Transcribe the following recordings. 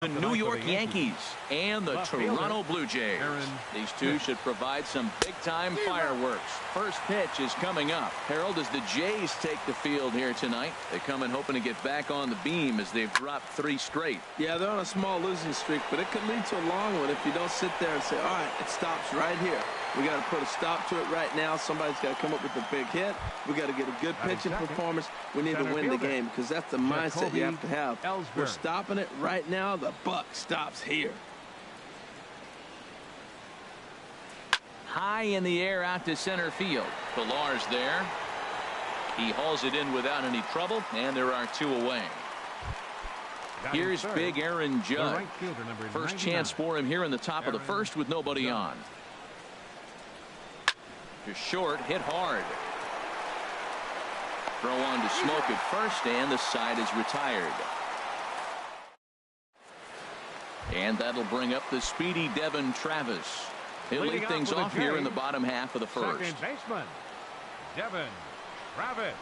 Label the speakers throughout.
Speaker 1: The New York Yankees and the Toronto Blue Jays. These two should provide some big-time fireworks. First pitch is coming up. Harold, as the Jays take the field here tonight, they come in hoping to get back on the beam as they've dropped 3 straight.
Speaker 2: Yeah, they're on a small losing streak, but it could lead to a long one if you don't sit there and say, all right, it stops right here. We got to put a stop to it right now. Somebody's got to come up with a big hit. We got to get a good pitching performance. We need to win the game because that's the mindset you have to have. We're stopping it right now. The buck stops here.
Speaker 1: High in the air out to center field. Pillar's there. He hauls it in without any trouble, and there are 2 away. Here's big Aaron Judge. First chance for him here in the top of the first with nobody on. To short, hit hard. Throw on to Smoke at first, and the side is retired. And that'll bring up the speedy Devin Travis. He'll lead things off here in the bottom half of the first.
Speaker 3: Second baseman, Devin Travis.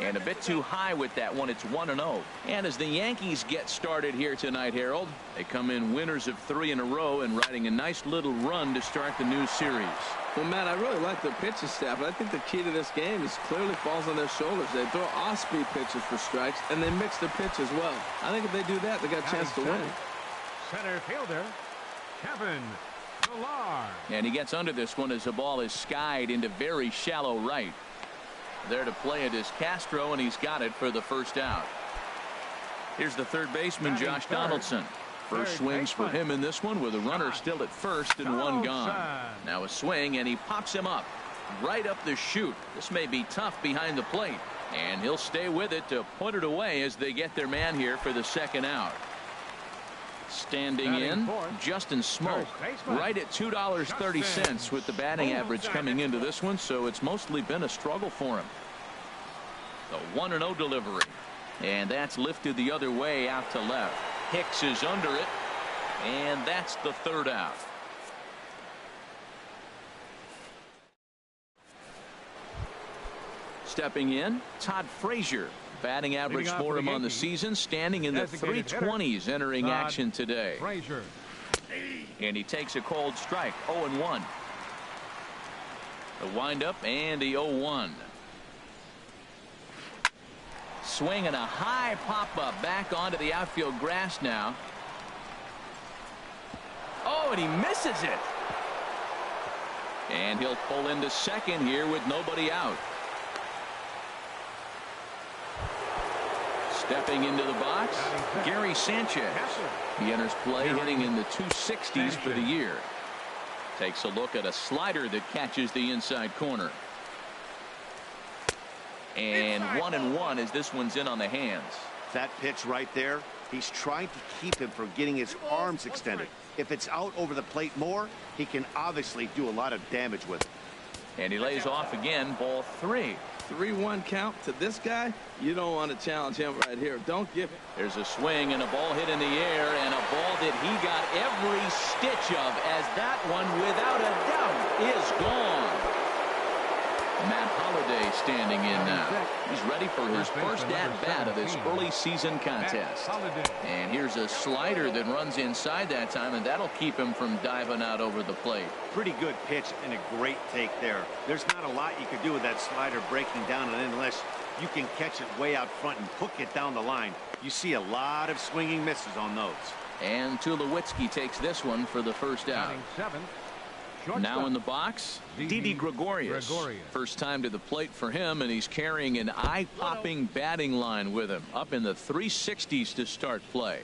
Speaker 1: And a bit too high with that one. It's 1-0. And as the Yankees get started here tonight, Harold, they come in winners of 3 in a row and riding a nice little run to start the new series.
Speaker 2: Well, Matt, I really like their pitching staff, but I think the key to this game is clearly falls on their shoulders. They throw off-speed pitches for strikes, and they mix their pitch as well. I think if they do that, they got a chance to win.
Speaker 3: Center fielder, Kevin Pillar.
Speaker 1: And he gets under this one as the ball is skied into very shallow right. There to play it is Castro, and he's got it for the first out. Here's the third baseman, Josh Donaldson. First swings for him in this one with a runner still at first and 1 gone. Now a swing, and he pops him up right up the chute. This may be tough behind the plate, and he'll stay with it to put it away as they get their man here for the second out. Standing in, Justin Smoke, right at $2.30 with the batting average coming into this one, so it's mostly been a struggle for him. The 1-0 delivery, and that's lifted the other way out to left. Hicks is under it, and that's the third out. Stepping in, Todd Frazier. Batting average for him on the season, standing in the 320s entering action today. And he takes a cold strike, 0-1. The windup and the 0-1. Swing and a high pop-up back onto the outfield grass now. Oh, and he misses it. And he'll pull into second here with nobody out. Stepping into the box, Gary Sanchez. He enters play hitting in the 260s for the year. Takes a look at a slider that catches the inside corner. And 1-1 as this one's in on the hands.
Speaker 4: That pitch right there, he's trying to keep him from getting his arms extended. If it's out over the plate more, he can obviously do a lot of damage with it.
Speaker 1: And he lays off again, ball 3.
Speaker 2: 3-1 count to this guy. You don't want to challenge him right here. Don't give it.
Speaker 1: There's a swing and a ball hit in the air, and a ball that he got every stitch of, as that one without a doubt is gone. Matt Holliday standing in now. He's ready for his first at-bat of this early season contest. And here's a slider that runs inside that time, and that'll keep him from diving out over the plate.
Speaker 4: Pretty good pitch and a great take there. There's not a lot you can do with that slider breaking down, and unless you can catch it way out front and hook it down the line, you see a lot of swinging misses on those.
Speaker 1: And Tulowitzki takes this one for the first out. Now in the box, Didi Gregorius. First time to the plate for him, and he's carrying an eye-popping batting line with him, up in the 360s to start play.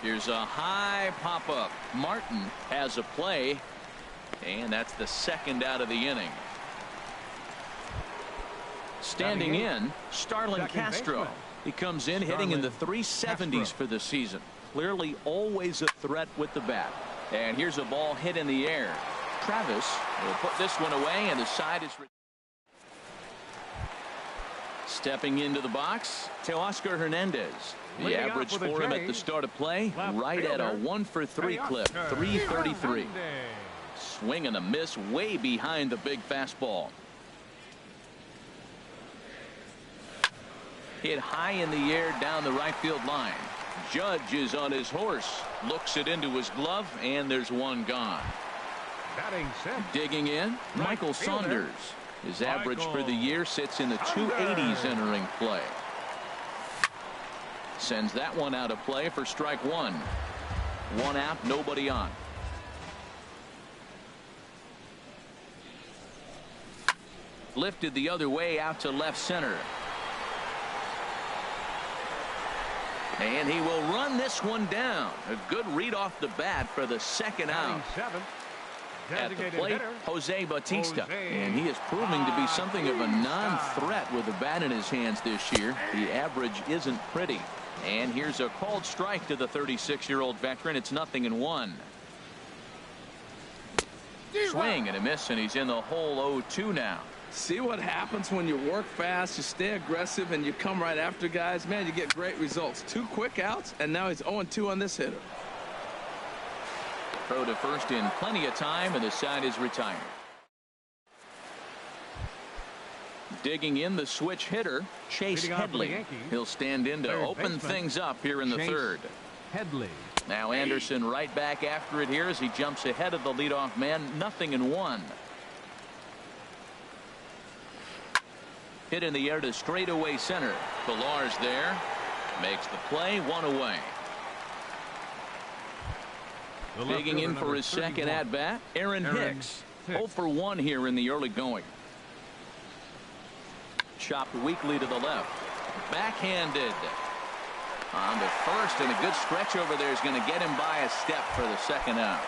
Speaker 1: Here's a high pop-up. Martin has a play, and that's the second out of the inning. Standing in, Starlin Castro. He comes in hitting in the 370s for the season. Clearly always a threat with the bat. And here's a ball hit in the air. Travis will put this one away, and the side is stepping into the box. Teoscar Hernandez. The average for him at the start of play, right at a 1-for-3 clip, 333. Swing and a miss way behind the big fastball. Hit high in the air down the right field line. Judge is on his horse, looks it into his glove, and there's one gone.
Speaker 3: Batting sixth.
Speaker 1: Digging in, Michael Saunders. His average for the year sits in the 280s entering play. Sends that one out of play for strike one. One out, nobody on. Lifted the other way out to left center. And he will run this one down. A good read off the bat for the second out. At the plate, Jose Bautista. And he is proving to be something of a non-threat with the bat in his hands this year. The average isn't pretty. And here's a called strike to the 36-year-old veteran. It's 0-1. Swing and a miss, and he's in the hole 0-2 now.
Speaker 2: See what happens when you work fast, you stay aggressive, and you come right after guys. Man, you get great results. 2 quick outs, and now he's 0-2 on this hitter.
Speaker 1: Throw to first in plenty of time, and the side is retired. Digging in the switch hitter, Chase Headley. He'll stand in to open things up here in the third.
Speaker 3: Headley.
Speaker 1: Now Anderson right back after it here as he jumps ahead of the leadoff man. 0-1. Hit in the air to straightaway center. Pilar's there. Makes the play. 1 away. Digging in for his second at bat, Aaron Hicks. 0 for 1 here in the early going. Chopped weakly to the left. Backhanded. On to first, and a good stretch over there is going to get him by a step for the second out.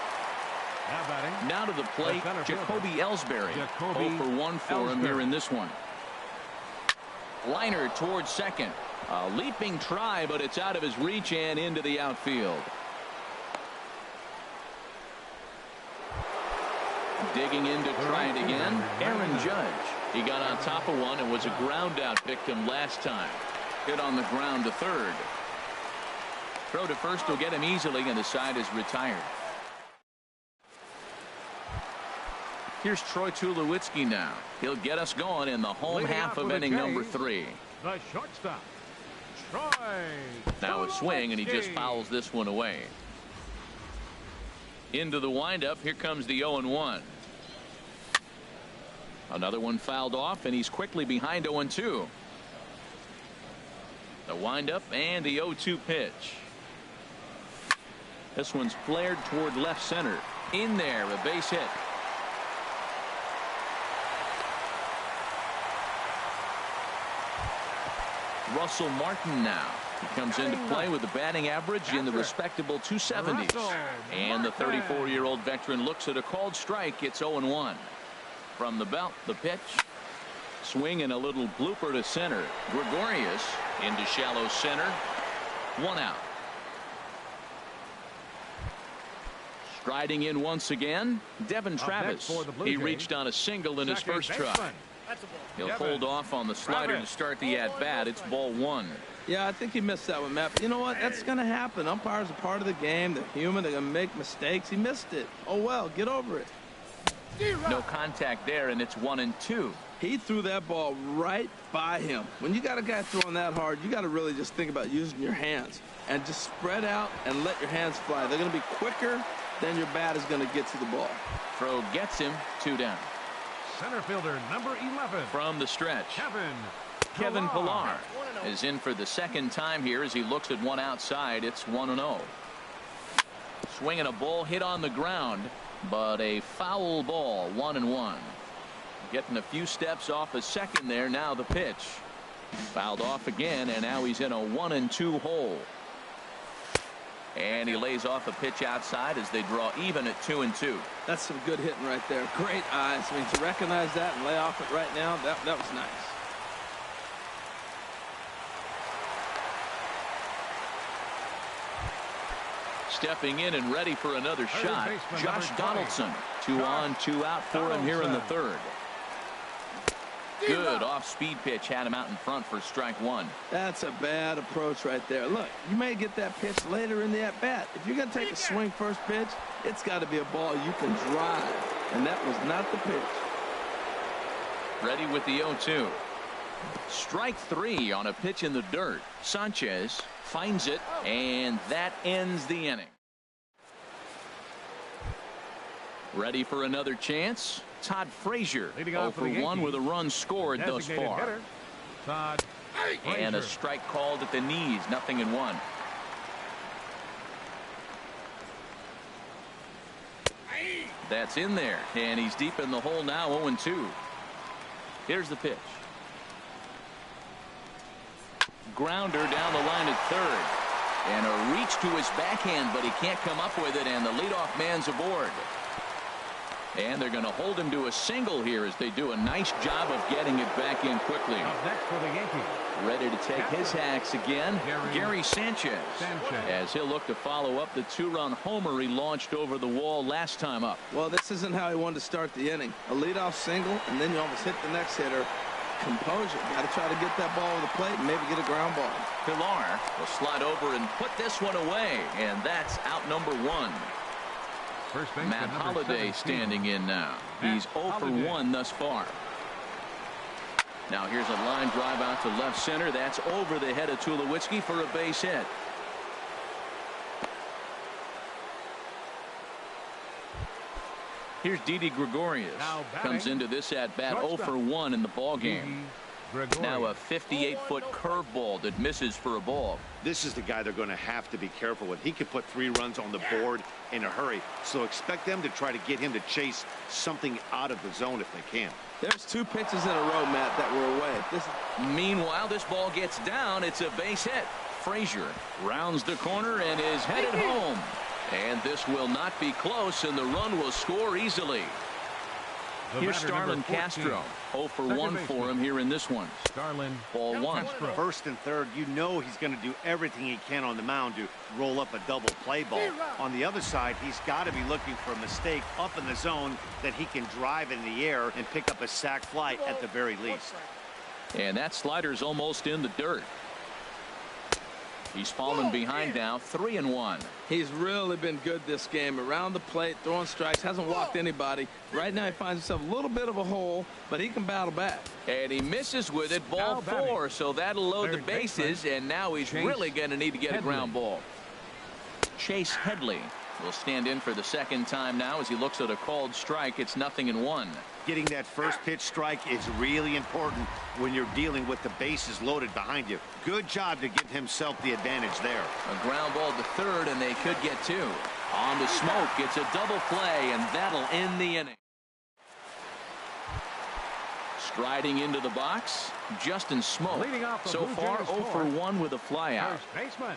Speaker 1: Now to the plate, Jacoby Ellsbury. 0 for 1 for him here in this one. Liner towards second. A leaping try, but it's out of his reach and into the outfield. Digging in to try it again, Aaron Judge. He got on top of one and was a ground out victim last time. Hit on the ground to third. Throw to first will get him easily, and the side is retired. Here's Troy Tulowitzki now. He'll get us going in the home half of inning number 3.
Speaker 3: The shortstop, Troy.
Speaker 1: Now a swing, and he just fouls this one away. Into the windup. Here comes the 0-1. Another one fouled off, and he's quickly behind 0-2. The windup and the 0-2 pitch. This one's flared toward left center. In there, a base hit. Russell Martin now. He comes into play with a batting average in the respectable 270s. And the 34-year-old veteran looks at a called strike. It's 0-1. From the belt, the pitch. Swing and a little blooper to center. Gregorius into shallow center. 1 out. Striding in once again, Devin Travis. He reached on a single in his first try. He'll hold off on the slider to start the at-bat. It's ball 1.
Speaker 2: Yeah, I think he missed that one, Matt. But you know what? That's going to happen. Umpires are part of the game. They're human. They're going to make mistakes. He missed it. Oh, well, get over it.
Speaker 1: No contact there, and it's 1-2.
Speaker 2: He threw that ball right by him. When you got a guy throwing that hard, you got to really just think about using your hands and just spread out and let your hands fly. They're going to be quicker than your bat is going to get to the ball.
Speaker 1: Throw gets him. 2 down.
Speaker 3: Center fielder number 11.
Speaker 1: From the stretch, Kevin Pillar is in for the second time here as he looks at one outside. It's 1-0. Swinging a ball hit on the ground, but a foul ball. 1-1. Getting a few steps off a second there. Now the pitch. Fouled off again, and now he's in a 1-2 hole. And he lays off a pitch outside as they draw even at 2-2.
Speaker 2: That's some good hitting right there. Great eyes. I mean, to recognize that and lay off it right now, that was nice.
Speaker 1: Stepping in and ready for another shot, Josh Donaldson. 2 on, 2 out for him here in the third. Good off-speed pitch had him out in front for strike 1.
Speaker 2: That's a bad approach right there. Look, you may get that pitch later in the at-bat. If you're going to take a swing first pitch, it's got to be a ball you can drive, and that was not the pitch.
Speaker 1: Ready with the 0-2. Strike 3 on a pitch in the dirt. Sanchez finds it, and that ends the inning. Ready for another chance? Todd Frazier, 0 for 1 with a run scored thus far.
Speaker 3: Hitter, Todd
Speaker 1: And a
Speaker 3: Frazier.
Speaker 1: strike called at the knees, 0-1. That's in there, and he's deep in the hole now, 0-2. Here's the pitch. Grounder down the line at third. And a reach to his backhand, but he can't come up with it, and the leadoff man's aboard. And they're going to hold him to a single here as they do a nice job of getting it back in quickly.
Speaker 3: Up next for the Yankees.
Speaker 1: Ready to take his hacks again, Gary Sanchez. As he'll look to follow up the 2-run homer he launched over the wall last time up.
Speaker 2: Well, this isn't how he wanted to start the inning. A leadoff single, and then you almost hit the next hitter. Composure. Got to try to get that ball over the plate and maybe get a ground ball.
Speaker 1: Pilar will slide over and put this one away, and that's out number 1.
Speaker 3: First baseman,
Speaker 1: Matt
Speaker 3: number
Speaker 1: Holliday
Speaker 3: 17.
Speaker 1: standing in now. He's 0 for 1 thus far. Now here's a line drive out to left center. That's over the head of Tulowitzki for a base hit. Here's Didi Gregorius.
Speaker 3: Now batting,
Speaker 1: Comes into this at bat 0 for 1 in the ball game. Now a 58-foot curveball that misses for a ball.
Speaker 4: This is the guy they're going to have to be careful with. He could put 3 runs on the board in a hurry, so expect them to try to get him to chase something out of the zone if they can.
Speaker 2: There's 2 pitches in a row, Matt, that were away.
Speaker 1: Meanwhile, this ball gets down. It's a base hit. Frazier rounds the corner and is headed home. And this will not be close, and the run will score easily. Here's Starlin Castro. 0 for 1 for him here in this one.
Speaker 3: Starlin.
Speaker 1: Ball 1.
Speaker 4: First and third, you know he's going to do everything he can on the mound to roll up a double play ball. On the other side, he's got to be looking for a mistake up in the zone that he can drive in the air and pick up a sac fly at the very least.
Speaker 1: And that slider's almost in the dirt. He's fallen behind now, 3-1.
Speaker 2: He's really been good this game. Around the plate, throwing strikes, hasn't walked anybody. Right now he finds himself a little bit of a hole, but he can battle back.
Speaker 1: And he misses with it, ball 4, so that'll load the bases, and now he's really going to need to get a ground ball. Chase Headley will stand in for the second time now as he looks at a called strike. It's 0-1.
Speaker 4: Getting that first pitch strike is really important when you're dealing with the bases loaded behind you. Good job to give himself the advantage there.
Speaker 1: A ground ball to third, and they could get 2. On the smoke, it's a double play, and that'll end the inning. Striding into the box, Justin Smoke. So far, 0 for 1 with a flyout.
Speaker 3: First baseman,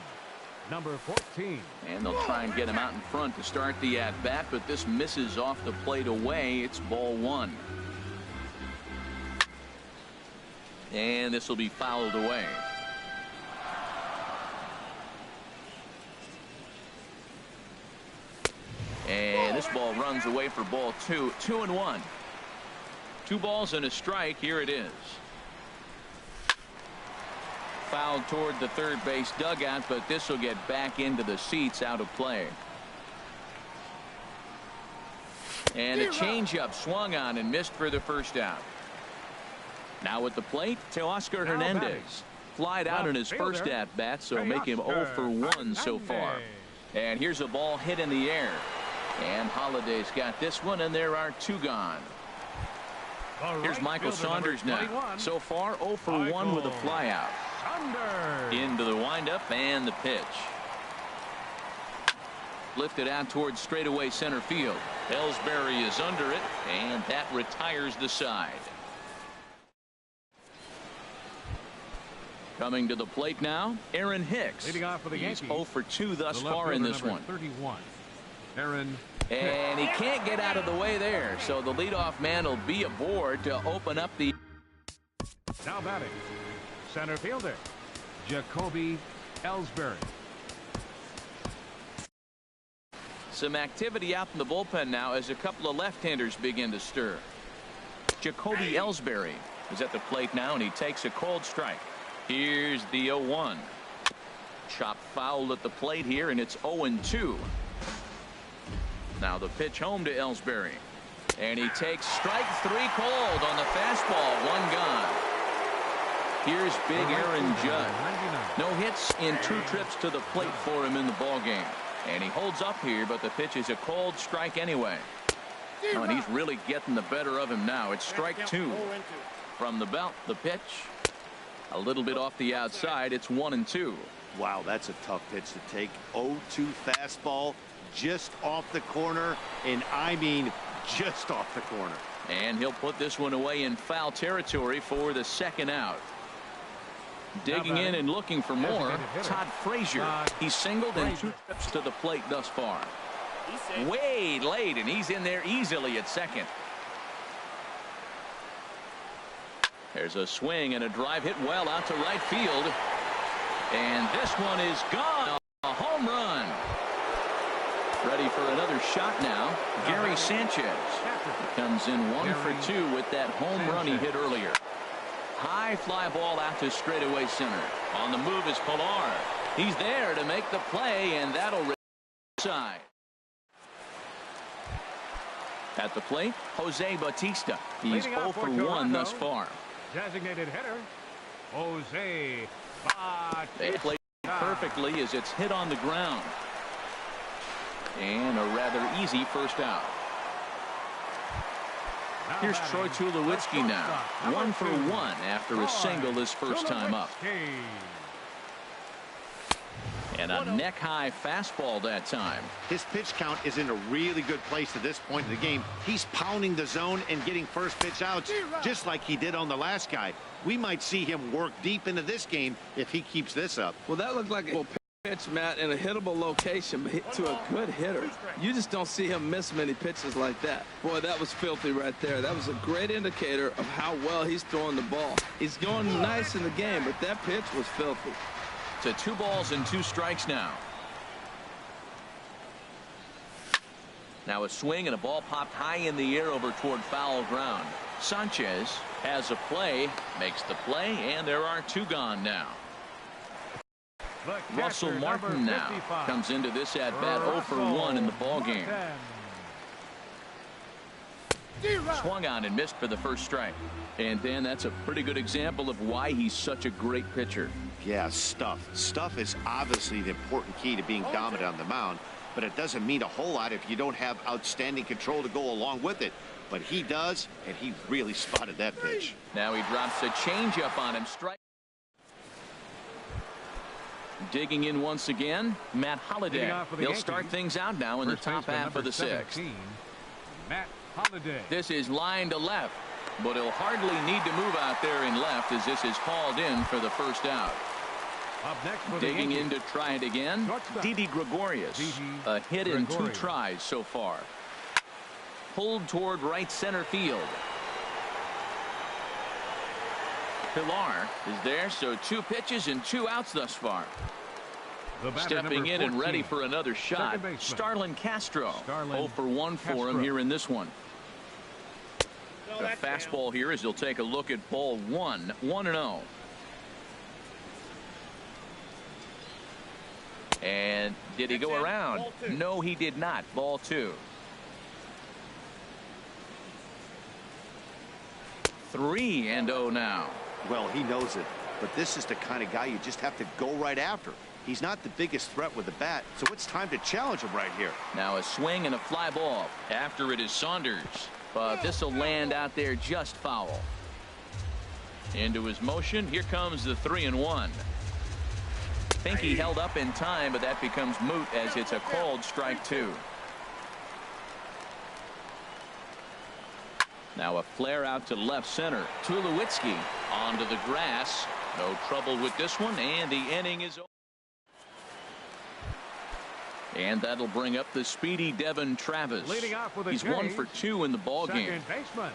Speaker 3: number 14.
Speaker 1: And they'll try and get him out in front to start the at-bat, but this misses off the plate away. It's ball 1. And this will be fouled away. And this ball runs away for ball 2. 2-1. 2 balls and a strike. Here it is. Fouled toward the third base dugout, but this will get back into the seats, out of play. And a changeup swung on and missed for the first out. Now at the plate, Teoscar Hernandez. Flied out in his first at bat, so make him 0 for 1 so far. And here's a ball hit in the air. And Holliday's got this one, and there are 2 gone. Here's Michael Saunders now. So far, 0 for 1 with a flyout. Into the windup and the pitch. Lifted out towards straightaway center field. Ellsbury is under it, and that retires the side. Coming to the plate now, Aaron Hicks.
Speaker 3: Leading off for the
Speaker 1: He's
Speaker 3: Yankees,
Speaker 1: 0 for 2 thus far in this one.
Speaker 3: 31. Aaron.
Speaker 1: And he can't get out of the way there, so the leadoff man will be aboard to open up the.
Speaker 3: Now batting, center fielder, Jacoby Ellsbury.
Speaker 1: Some activity out in the bullpen now as a couple of left-handers begin to stir. Jacoby Ellsbury is at the plate now, and he takes a cold strike. Here's the 0-1. Chop foul at the plate here, and it's 0-2. Now the pitch home to Ellsbury, and he takes strike 3 cold on the fastball. 1 gone. Here's big Aaron Judge. No hits in 2 trips to the plate for him in the ball game. And he holds up here, but the pitch is a called strike anyway. Oh, and he's really getting the better of him now. It's strike 2. From the belt, the pitch. A little bit off the outside. It's 1-2.
Speaker 4: Wow, that's a tough pitch to take. 0-2 fastball just off the corner, and I mean just off the corner.
Speaker 1: And he'll put this one away in foul territory for the second out. Digging in and looking for more, Todd Frazier. He's singled in 2 trips to the plate thus far. Way late, and he's in there easily at second. There's a swing and a drive hit well out to right field. And this one is gone. A home run. Ready for another shot now. Gary Sanchez. He comes in 1 for 2 with that home run he hit earlier. High fly ball out to straightaway center. On the move is Pilar. He's there to make the play, and that'll rip side. At the plate, Jose Bautista. He's 0 for 1 thus far.
Speaker 3: Designated hitter, Jose Bautista.
Speaker 1: They played perfectly as it's hit on the ground. And a rather easy first out. Here's Troy Tulowitzki now. 1 for 1 after a single his first time up. And a neck-high fastball that time.
Speaker 4: His pitch count is in a really good place at this point in the game. He's pounding the zone and getting first pitch outs just like he did on the last guy. We might see him work deep into this game if he keeps this up.
Speaker 2: Well, that looked like a pitch, Matt, in a hittable location to a good hitter. You just don't see him miss many pitches like that. Boy, that was filthy right there. That was a great indicator of how well he's throwing the ball. He's going nice in the game, but that pitch was filthy.
Speaker 1: To 2 balls and 2 strikes now. Now a swing and a ball popped high in the air over toward foul ground. Sanchez has a play, makes the play, and there are 2 gone now. Russell Martin now comes into this at bat 0 for 1 in the ball game. Swung on and missed for the first strike. And Dan, that's a pretty good example of why he's such a great pitcher.
Speaker 4: Yeah, stuff. Stuff is obviously the important key to being dominant on the mound, but it doesn't mean a whole lot if you don't have outstanding control to go along with it. But he does, and he really spotted that pitch.
Speaker 1: Now he drops a changeup on him. Strike. Digging in once again, Matt Holliday. He'll start things out now in the top half of the 6th.
Speaker 3: Matt Holliday.
Speaker 1: This is line to left, but he'll hardly need to move out there in left as this is hauled in for the first out.
Speaker 3: Up next,
Speaker 1: digging in to try it again, Didi Gregorius. A hit in 2 tries so far. Pulled toward right center field. Pilar is there, so 2 pitches and 2 outs thus far. Stepping in and ready for another shot, Starlin Castro. 0 for 1 for him here in this one. The fastball here as he'll take a look at ball 1, 1-0. And did he go around? No, he did not. Ball 2. 3-0 now.
Speaker 4: Well, he knows it, but this is the kind of guy you just have to go right after. He's not the biggest threat with the bat, so it's time to challenge him right here.
Speaker 1: Now a swing and a fly ball. After it is Saunders, but this will land out there just foul. Into his motion. Here comes the 3-1. Think he held up in time, but that becomes moot as it's a called strike 2. Now a flare out to left center. Tulowitzki onto the grass. No trouble with this one, and the inning is over. And that'll bring up the speedy Devin Travis.
Speaker 3: Leading off with a
Speaker 1: He's 1 for 2 in the ball game.
Speaker 3: Second baseman,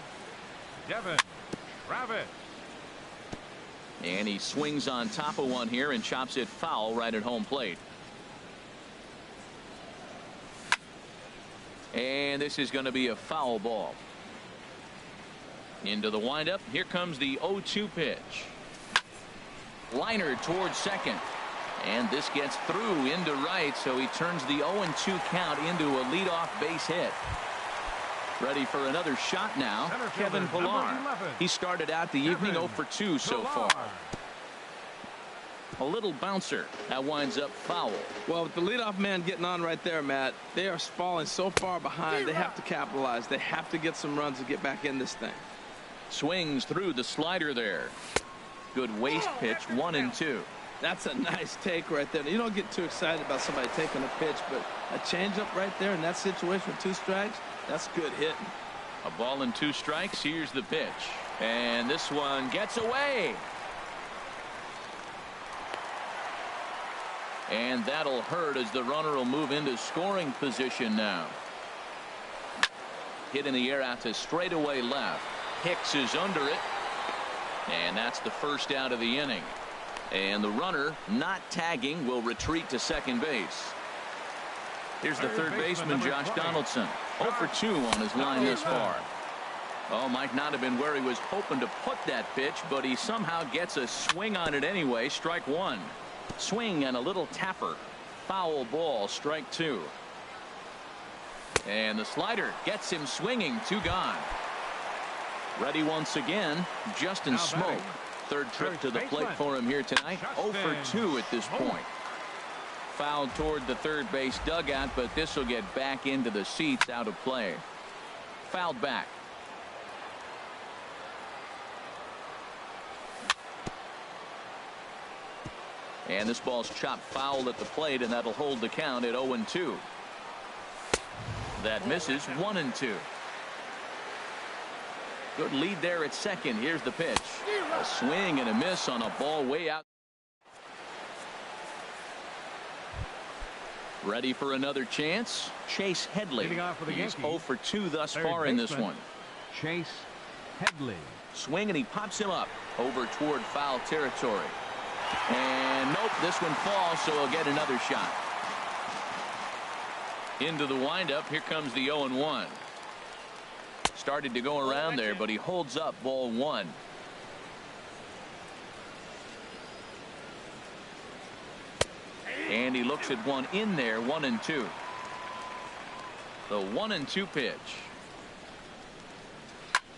Speaker 3: Devin Travis.
Speaker 1: And he swings on top of one here and chops it foul right at home plate. And this is going to be a foul ball. Into the windup. Here comes the 0-2 pitch. Liner towards second. And this gets through into right, so he turns the 0-2 count into a leadoff base hit. Ready for another shot now, Kevin Pilar. He started out the evening 0 for 2 so far. A little bouncer. That winds up foul.
Speaker 2: Well, with the leadoff man getting on right there, Matt, they are falling so far behind. They have to capitalize. They have to get some runs to get back in this thing.
Speaker 1: Swings through the slider there. Good waist pitch, 1-2.
Speaker 2: That's a nice take right there. You don't get too excited about somebody taking a pitch, but a changeup right there in that situation with 2 strikes, that's good hitting.
Speaker 1: A ball and 2 strikes. Here's the pitch. And this one gets away. And that'll hurt as the runner will move into scoring position now. Hit in the air out to straightaway left. Hicks is under it. And that's the first out of the inning. And the runner, not tagging, will retreat to second base. Here's the third baseman, Josh Donaldson. 0 for 2 on his line this far. Oh, might not have been where he was hoping to put that pitch, but he somehow gets a swing on it anyway. Strike 1. Swing and a little tapper. Foul ball, strike 2. And the slider gets him swinging. 2 gone. Ready once again, Justin Smoke. Third trip to the plate for him here tonight. 0 for 2 at this point. Fouled toward the third base dugout, but this will get back into the seats, out of play. Fouled back. And this ball's chopped foul at the plate, and that'll hold the count at 0-2. That misses. 1-2. Good lead there at second. Here's the pitch. A swing and a miss on a ball way out. Ready for another chance. Chase Headley. He's 0 for 2 thus far in this one.
Speaker 3: Chase Headley.
Speaker 1: Swing and he pops him up over toward foul territory. And nope, this one falls, so he'll get another shot. Into the windup. Here comes the 0-1. Started to go around there, but he holds up ball 1. And he looks at one in there. 1-2. The 1-2 pitch.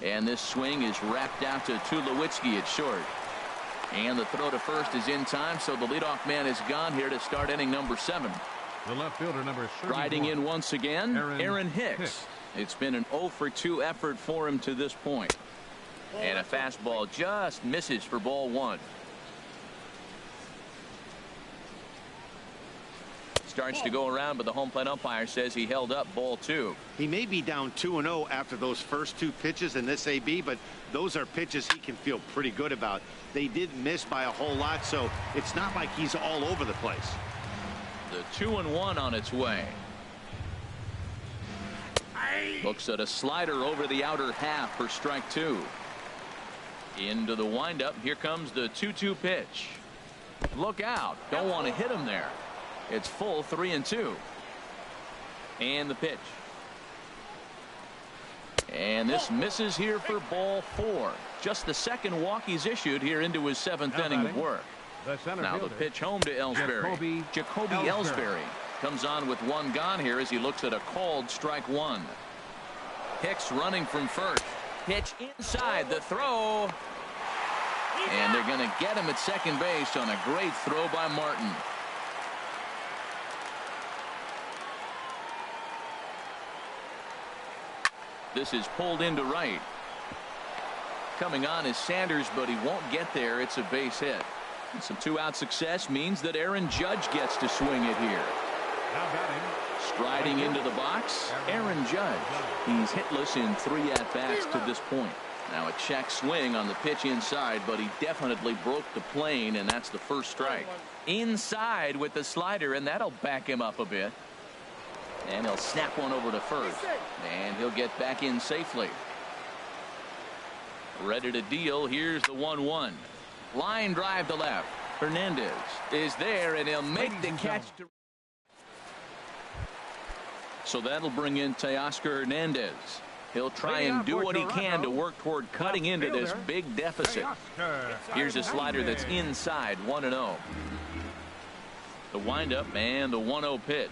Speaker 1: And this swing is wrapped out to Tulowitzki at short. And the throw to first is in time, so the leadoff man is gone here to start inning number 7.
Speaker 3: The left fielder, number 31.
Speaker 1: Riding in once again, Aaron Hicks. It's been an 0 for 2 effort for him to this point. And a fastball just misses for ball 1. Starts to go around, but the home plate umpire says he held up ball 2.
Speaker 4: He may be down 2-0 after those first 2 pitches in this AB, but those are pitches he can feel pretty good about. They did miss by a whole lot, so it's not like he's all over the place.
Speaker 1: The 2-1 on its way. Looks at a slider over the outer half for strike 2. Into the windup. Here comes the 2-2 pitch. Look out. Don't want to hit him there. It's full. 3-2. And the pitch. And this misses here for ball 4. Just the second walk he's issued here into his 7th inning of work. Now the pitch home to Ellsbury. Jacoby Ellsbury comes on with 1 gone here as he looks at a called strike 1. Hicks running from first. Pitch inside. The throw. And they're going to get him at second base on a great throw by Martin. This is pulled into right. Coming on is Sanders, but he won't get there. It's a base hit. And some 2-out success means that Aaron Judge gets to swing it here. Striding into the box, Aaron Judge. He's hitless in 3 at-bats to this point. Now a check swing on the pitch inside, but he definitely broke the plane, and that's the first strike. Inside with the slider, and that'll back him up a bit. And he'll snap one over to first. And he'll get back in safely. Ready to deal. Here's the 1-1. Line drive to left. Hernandez is there, and he'll make the catch. So that'll bring in Teoscar Hernandez. He'll try and do what he can to work toward cutting into this big deficit. Here's a slider that's inside. 1-0. The windup and the 1-0 pitch.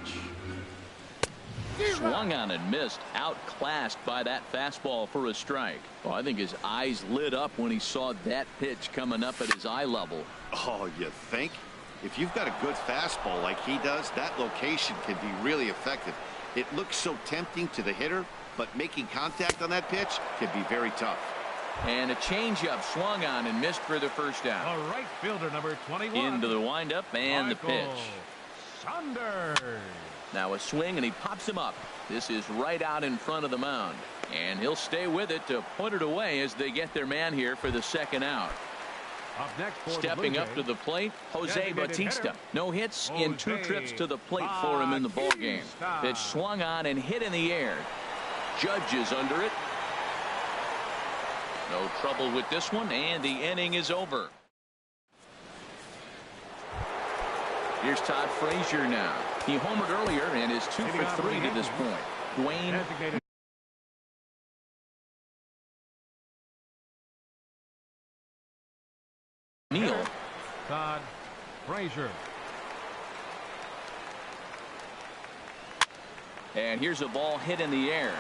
Speaker 1: Swung on and missed. Outclassed by that fastball for a strike. Well, I think his eyes lit up when he saw that pitch coming up at his eye level.
Speaker 4: Oh, you think? If you've got a good fastball like he does, that location can be really effective. It looks so tempting to the hitter, but making contact on that pitch can be very tough.
Speaker 1: And a changeup swung on and missed for the first out.
Speaker 3: The right fielder, number 21.
Speaker 1: Into the windup and the pitch.
Speaker 3: Saunders.
Speaker 1: Now a swing and he pops him up. This is right out in front of the mound. And he'll stay with it to put it away as they get their man here for the second out.
Speaker 3: Up next for
Speaker 1: Stepping up to the plate, Jose Bautista. No hits in 2 trips to the plate for him in the ballgame. Pitch swung on and hit in the air. Judge is under it. No trouble with this one, and the inning is over. Here's Todd Frazier now. He homered earlier and is 2 for 3 to this point. Dwayne Neal.
Speaker 3: Todd Frazier.
Speaker 1: And here's a ball hit in the air.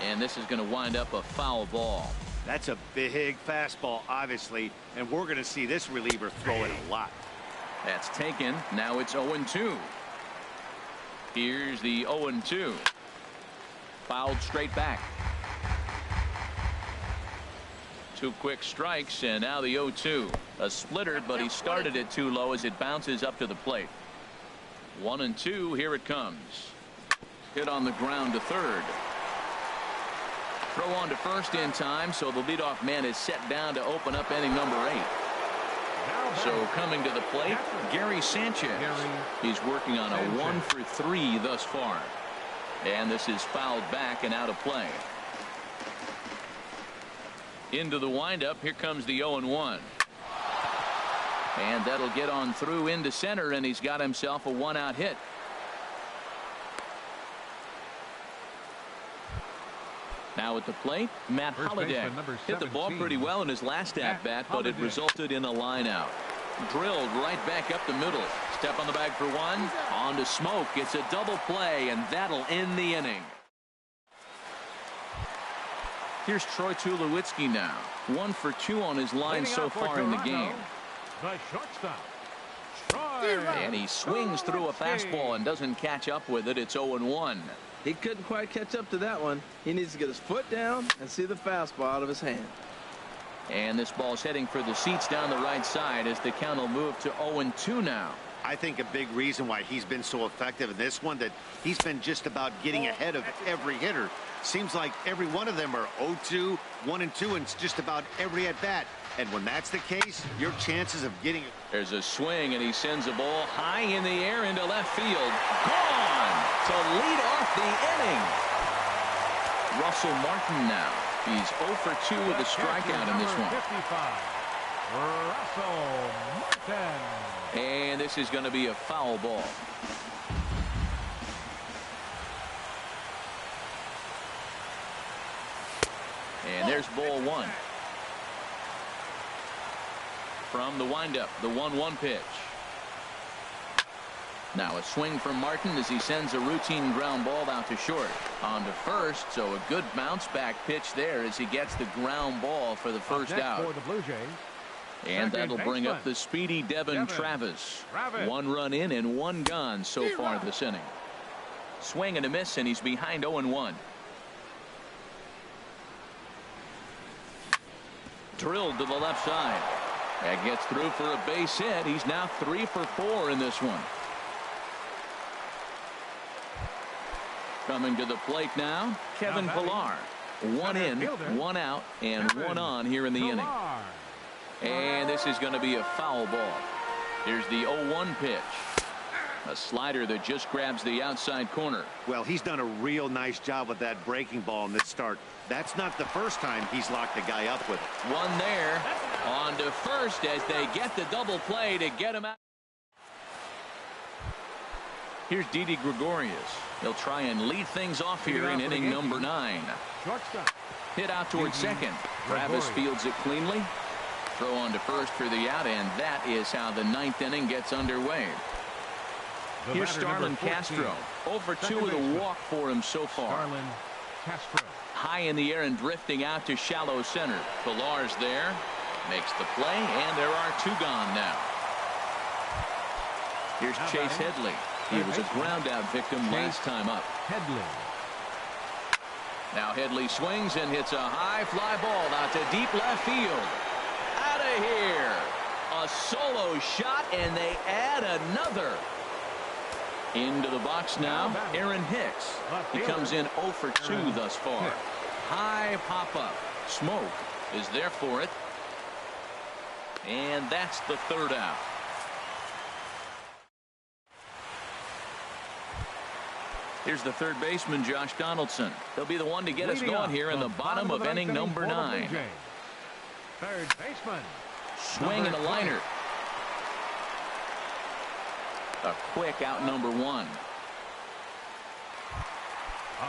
Speaker 1: And this is going to wind up a foul ball.
Speaker 4: That's a big fastball, obviously, and we're going to see this reliever throw it a lot.
Speaker 1: That's taken. Now it's 0-2. Here's the 0-2. Fouled straight back. 2 quick strikes, and now the 0-2. A splitter, but he started it too low as it bounces up to the plate. 1-2. Here it comes. Hit on the ground to third. Throw on to first in time, so the leadoff man is set down to open up inning number 8. So coming to the plate, Gary Sanchez. He's working on a 1 for 3 thus far. And this is fouled back and out of play. Into the windup, here comes the 0-1. And that'll get on through into center, and he's got himself a 1-out hit. Now at the plate, Matt Holliday hit the ball pretty well in his last at-bat, but it resulted in a line-out. Drilled right back up the middle. Step on the bag for 1. On to Smoke. It's a double play, and that'll end the inning. Here's Troy Tulowitzki now. 1 for 2 on his line so far in the game.
Speaker 3: The shortstop, Troy.
Speaker 1: And he swings through a fastball and doesn't catch up with it. It's 0-1.
Speaker 2: He couldn't quite catch up to that one. He needs to get his foot down and see the fastball out of his hand.
Speaker 1: And this ball's heading for the seats down the right side as the count will move to 0-2 now.
Speaker 4: I think a big reason why he's been so effective in this one, that he's been just about getting ahead of every hitter. Seems like every one of them are 0-2, 1-2, and just about every at bat. And when that's the case, your chances of getting it.
Speaker 1: There's a swing, and he sends a ball high in the air into left field. Gone to lead off the inning. Russell Martin now. He's 0 for 2 with a strikeout in this one.
Speaker 3: 55, Russell Martin.
Speaker 1: And this is going to be a foul ball. And there's ball 1. From the windup, the 1-1 pitch. Now a swing from Martin as he sends a routine ground ball out to short. On to first, so a good bounce back pitch there as he gets the ground ball for the first out.
Speaker 3: For the Blue Jays.
Speaker 1: And that'll bring up the speedy Devin Travis. 1 run in and 1 gone so far this inning. Swing and a miss, and he's behind 0-1. Drilled to the left side. That gets through for a base hit. He's now 3 for 4 in this one. Coming to the plate now, Kevin Pillar. 1 in, 1 out, and 1 on here in the inning. And this is going to be a foul ball. Here's the 0-1 pitch. A slider that just grabs the outside corner.
Speaker 4: Well, he's done a real nice job with that breaking ball in this start. That's not the first time he's locked a guy up with it.
Speaker 1: 1 there. On to first as they get the double play to get him out. Here's Didi Gregorius. He'll try and lead things off here in inning number 9. Hit out towards second. Travis fields it cleanly. Throw on to first for the out, and that is how the 9th inning gets underway. Here's Starlin Castro. 0 for 2 with a walk for him so far.
Speaker 3: Starlin Castro.
Speaker 1: High in the air and drifting out to shallow center. Pillar's there. Makes the play, and there are 2 gone now. Here's Chase Headley. He was a ground out victim last time up.
Speaker 3: Headley.
Speaker 1: Now Headley swings and hits a high fly ball out to deep left field. Out of here. A solo shot, and they add another. Into the box now, Aaron Hicks. He comes in 0 for 2 thus far. High pop-up. Smoke is there for it. And that's the third out. Here's the third baseman, Josh Donaldson. He'll be the one to get us going here in the bottom of inning number 9.
Speaker 3: Third baseman.
Speaker 1: Swing and a liner. A quick out number 1.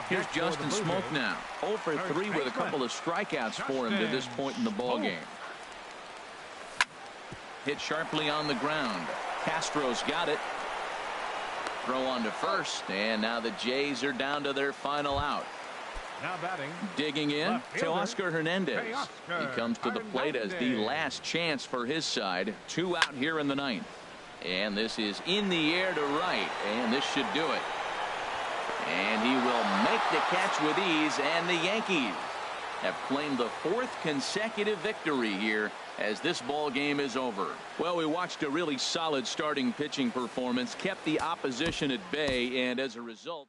Speaker 1: Here's Justin Smoke now. 0 for 3 with a couple of strikeouts for him to this point in the ball game. Hit sharply on the ground. Castro's got it. Throw on to first, and now the Jays are down to their final out.
Speaker 3: Now batting.
Speaker 1: Digging in to Oscar Hernandez. He comes to the plate as the last chance for his side. 2 out here in the 9th. And this is in the air to right, and this should do it. And he will make the catch with ease, and the Yankees have claimed the 4th consecutive victory here as this ball game is over. Well, we watched a really solid starting pitching performance, kept the opposition at bay, and as a result